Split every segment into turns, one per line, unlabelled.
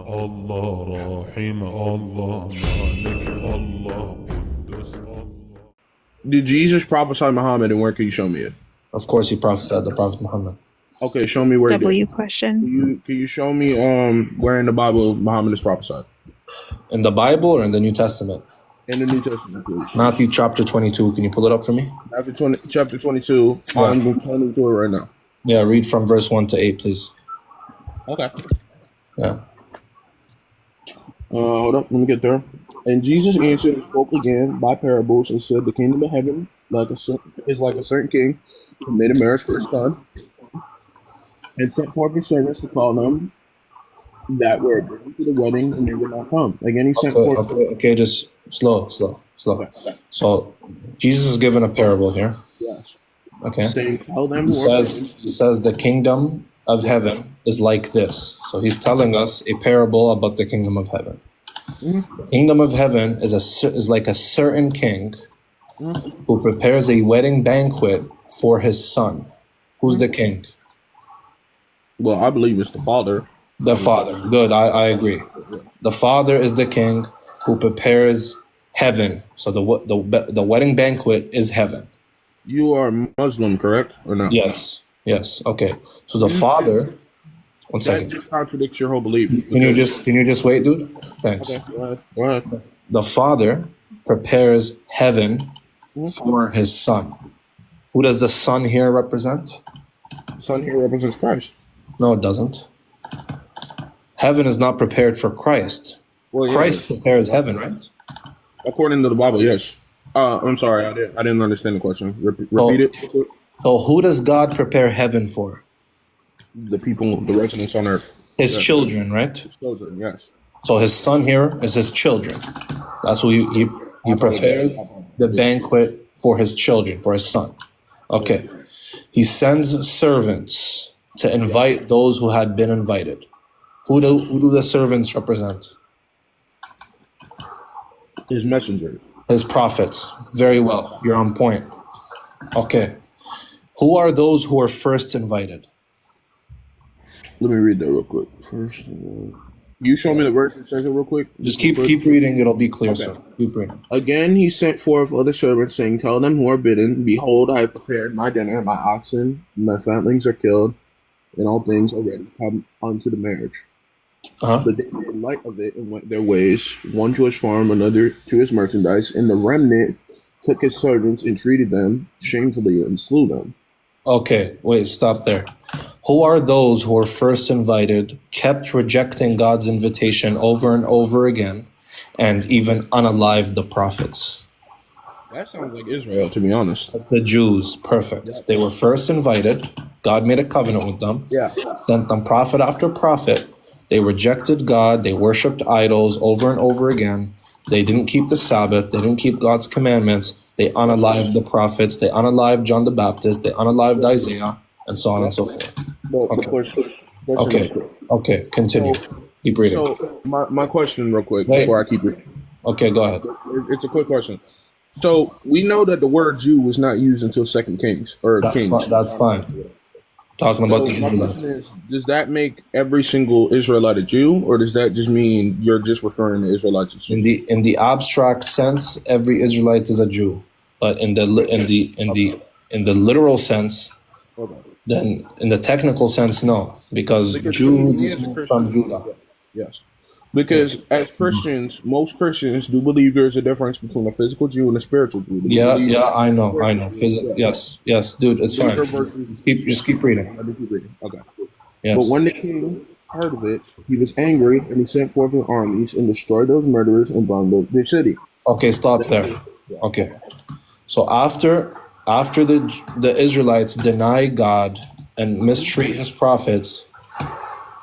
الله رحيم الله مالك الله قدس الله.
Did Jesus prophesy Muhammad, and where can you show me it?
Of course, he prophesied the Prophet Muhammad.
Okay, show me where.
W question.
Can you show me where in the Bible Muhammad is prophesied?
In the Bible or in the New Testament?
In the New Testament, please.
Matthew chapter 22. Can you pull it up for me?
Chapter 22.
Yeah.
I'm turning to it right now.
Yeah, read from verse 1 to 8, please.
Okay.
Yeah.
Hold up, let me get there. And Jesus answered and spoke again by parables and said, "The kingdom of heaven is like a certain king who made a marriage for his son, and sent forth his servants to call them that were bidden to the wedding, and they would not come. Again, he sent forth."
Okay, just slow.
Okay.
So, Jesus is given a parable here.
Yes.
Okay.
Saying, "Tell them
He says the kingdom of heaven is like this. So he's telling us a parable about the kingdom of heaven. The kingdom of heaven is like a certain king who prepares a wedding banquet for his son. Who's the king?
Well, I believe it's the Father.
The Father. Good, I agree. The Father is the king who prepares heaven. So the wedding banquet is heaven.
You are Muslim, correct, or not?
Yes. Okay. So the Father. One
That
second.
just contradicts your whole belief.
Can you just wait, dude? Thanks.
Okay, go ahead.
The Father prepares heaven for his Son. Who does the Son here represent?
Son here represents Christ.
No, it doesn't. Heaven is not prepared for Christ.
Well, yes.
Christ prepares heaven, right?
According to the Bible, yes. I'm sorry, I didn't understand the question. Repeat it.
So who does God prepare heaven for?
The people, the residents on earth.
His children, right?
His children, yes.
So his Son here is his children. That's who he prepares the banquet for his children, for his Son. Okay. He sends servants to invite those who had been invited. Who do the servants represent?
His messenger.
His prophets. Very well. You're on point. Okay. Who are those who are first invited?
Let me read that real quick. First, you show me the verse that says it real quick.
Just keep reading. It'll be clear,
Okay.
sir. Keep reading.
Again, he sent forth other servants, saying, "Tell them who are bidden, behold, I have prepared my dinner, my oxen, my fatlings are killed, and all things are ready. Come unto the marriage."
Uh-huh.
But they made light of it and went their ways, one to his farm, another to his merchandise, and the remnant took his servants and treated them shamefully and slew them.
Okay, wait, stop there. Who are those who were first invited, kept rejecting God's invitation over and over again, and even unalived the prophets?
That sounds like Israel, to be honest.
The Jews, perfect. They were first invited. God made a covenant with them.
Yeah.
Sent them prophet after prophet. They rejected God. They worshipped idols over and over again. They didn't keep the Sabbath. They didn't keep God's commandments. They unalived the prophets. They unalived John the Baptist. They unalived Isaiah, and so on and so forth. Okay, continue. Keep reading.
So my question real quick
Wait.
before I keep reading.
Okay, go ahead.
It's a quick question. So we know that the word Jew was not used until Second Kings or Kings.
That's fine. Talking about the
My
Israelites.
question is, does that make every single Israelite a Jew, or does that just mean you're just referring to Israelites as Jews?
In the abstract sense, every Israelite is a Jew, but in the literal sense, then in the technical sense, no, because Jew is from Judah.
Yes. Because as Christians, most Christians do believe there's a difference between a physical Jew and a spiritual Jew.
Yeah, I know. Yes, dude, it's fine. Just keep reading.
I do keep reading. Okay.
Yes.
But when the king heard of it, he was angry, and he sent forth his armies and destroyed those murderers and burned their city.
Okay, stop there. Okay. So after the Israelites deny God and mistreat his prophets,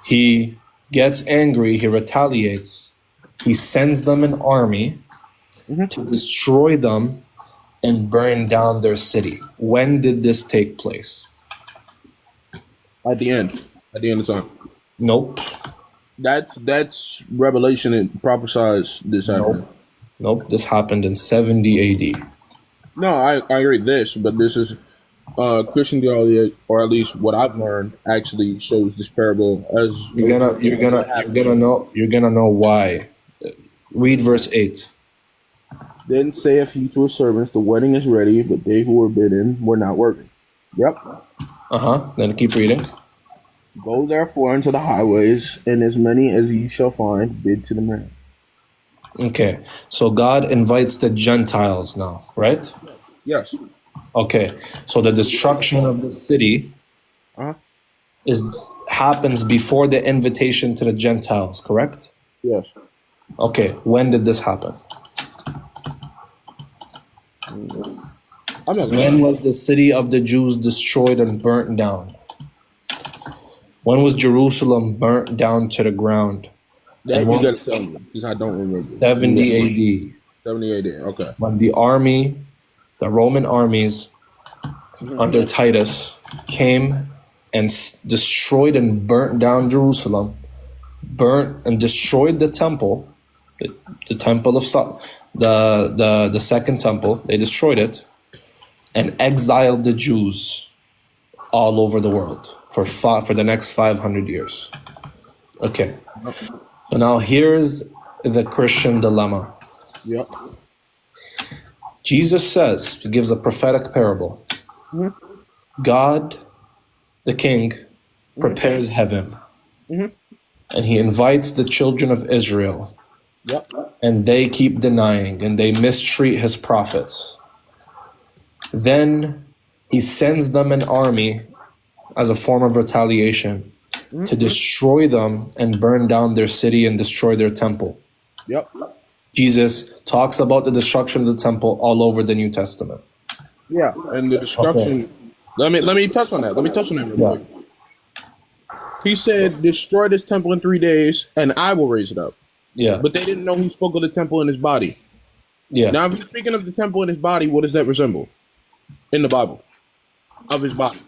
he gets angry, he retaliates, he sends them an army to destroy them and burn down their city. When did this take place?
At the end of time.
Nope.
That's Revelation. It prophesies this happening.
Nope. This happened in 70 AD.
No, I agree this, but this is Christian theology, or at least what I've learned, actually shows this parable as
You're gonna know why. Read verse 8.
Then saith he to his servants, the wedding is ready, but they who were bidden were not worthy. Yep.
Then keep reading.
Go therefore into the highways, and as many as ye shall find, bid to the marriage.
Okay. So God invites the Gentiles now, right?
Yes.
Okay. So the destruction of the city
Uh-huh.
happens before the invitation to the Gentiles, correct?
Yes.
Okay. When did this happen?
I'm not
When was the city of the Jews destroyed and burnt down? When was Jerusalem burnt down to the ground?
that
And
you
when-
gotta tell me, because I don't remember.
70 AD.
70 AD. Okay.
When the Roman armies under Titus came and destroyed and burnt down Jerusalem, burnt and destroyed the temple, the temple of the second temple. They destroyed it and exiled the Jews all over the world for the next 500 years. Okay. So now here's the Christian dilemma.
Yep.
Jesus says, he gives a prophetic parable. God, the King, prepares heaven. And he invites the children of Israel.
Yep.
And they keep denying and they mistreat his prophets. Then he sends them an army as a form of retaliation to destroy them and burn down their city and destroy their temple.
Yep.
Jesus talks about the destruction of the temple all over the New Testament.
Yeah. And the destruction.
Okay.
Let me touch on that. Real quick. He said, "Destroy this temple in 3 days, and I will raise it up."
Yeah.
But they didn't know he spoke of the temple in his body.
Yeah.
Now, if he's speaking of the temple in his body, what does that resemble in the Bible of his body?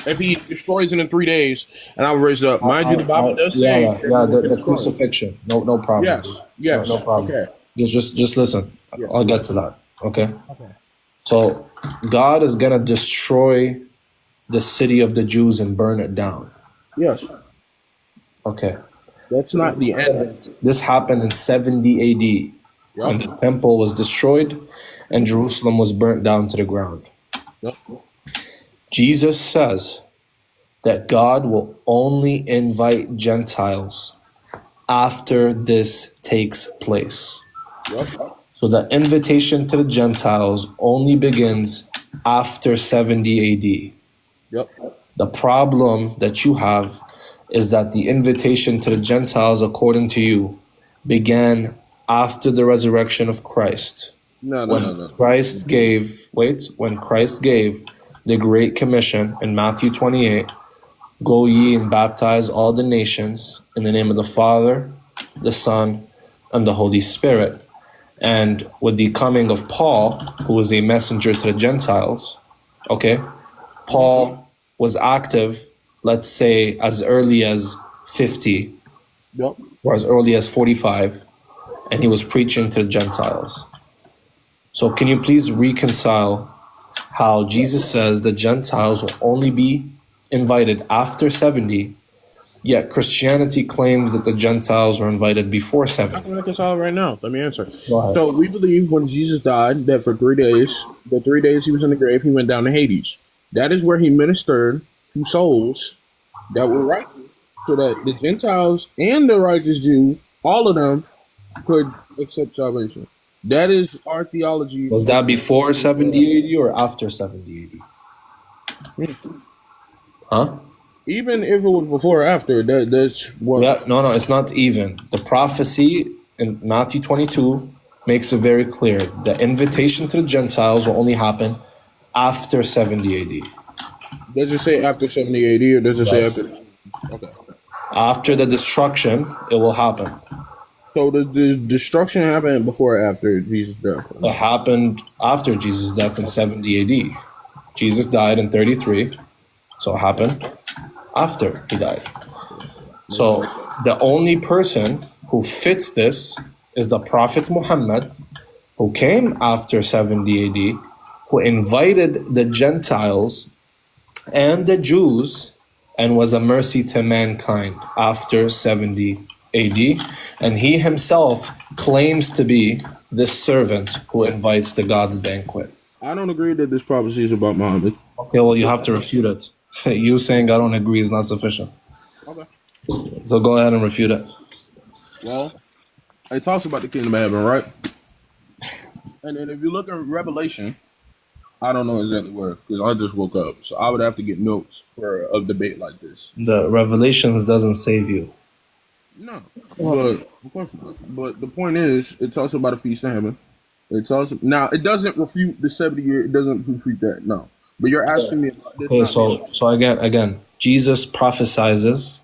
If he destroys it in 3 days, and I will raise it up. Mind you, the Bible does say,
the crucifixion. No problem.
Yes.
No problem.
Okay.
Just listen.
Yeah.
I'll get to that. Okay. So God is gonna destroy the city of the Jews and burn it down.
Yes.
Okay.
That's not the end.
This happened in 70 AD when the temple was destroyed and Jerusalem was burnt down to the ground.
Yep.
Jesus says that God will only invite Gentiles after this takes place.
Yep.
So the invitation to the Gentiles only begins after 70 AD.
Yep.
The problem that you have is that the invitation to the Gentiles, according to you, began after the resurrection of Christ.
No.
Christ gave the Great Commission in Matthew 28, go ye and baptize all the nations in the name of the Father, the Son, and the Holy Spirit. And with the coming of Paul, who was a messenger to the Gentiles, okay, Paul was active, let's say, as early as 50,
Yep.
or as early as 45, and he was preaching to the Gentiles. So can you please reconcile how Jesus says the Gentiles will only be invited after 70, yet Christianity claims that the Gentiles were invited before
I
70?
can reconcile right now. Let me answer.
Go ahead.
So we believe when Jesus died, that for 3 days, the 3 days he was in the grave, he went down to Hades. That is where he ministered to souls that were righteous, so that the Gentiles and the righteous Jews, all of them, could accept salvation. That is our theology.
Was that before 70 AD or after 70 AD? Huh?
Even if it was before or after, that's what.
Yeah, no, it's not even. The prophecy in Matthew 22 makes it very clear. The invitation to the Gentiles will only happen after 70 AD.
Does it say after 70 AD or does it say
Yes.
after? Okay.
After the destruction, it will happen.
So the destruction happened before or after Jesus' death?
It happened after Jesus' death in 70 AD. Jesus died in 33, so it happened after he died. So the only person who fits this is the Prophet Muhammad, who came after 70 AD, who invited the Gentiles and the Jews and was a mercy to mankind after 70 AD. And he himself claims to be this servant who invites to God's banquet.
I don't agree that this prophecy is about Muhammad.
Okay, well, you have to refute it. You saying I don't agree is not sufficient.
Okay.
So go ahead and refute it.
Well, it talks about the kingdom of heaven, right? And then if you look at Revelation, I don't know exactly where, because I just woke up. So I would have to get notes for a debate like this.
The Revelations doesn't save you.
No, but of course not. But the point is, it talks about a feast in heaven. It's also now it doesn't refute the 70 year. It doesn't refute that. No, but you're asking me about this.
Okay, so again, Jesus prophesizes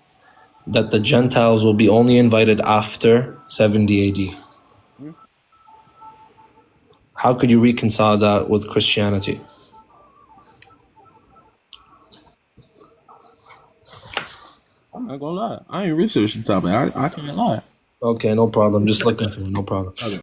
that the Gentiles will be only invited after 70 AD. How could you reconcile that with Christianity?
I'm not gonna lie. I ain't researched the topic. I can't lie.
Okay, no problem. Just look into it. No problem.
Okay.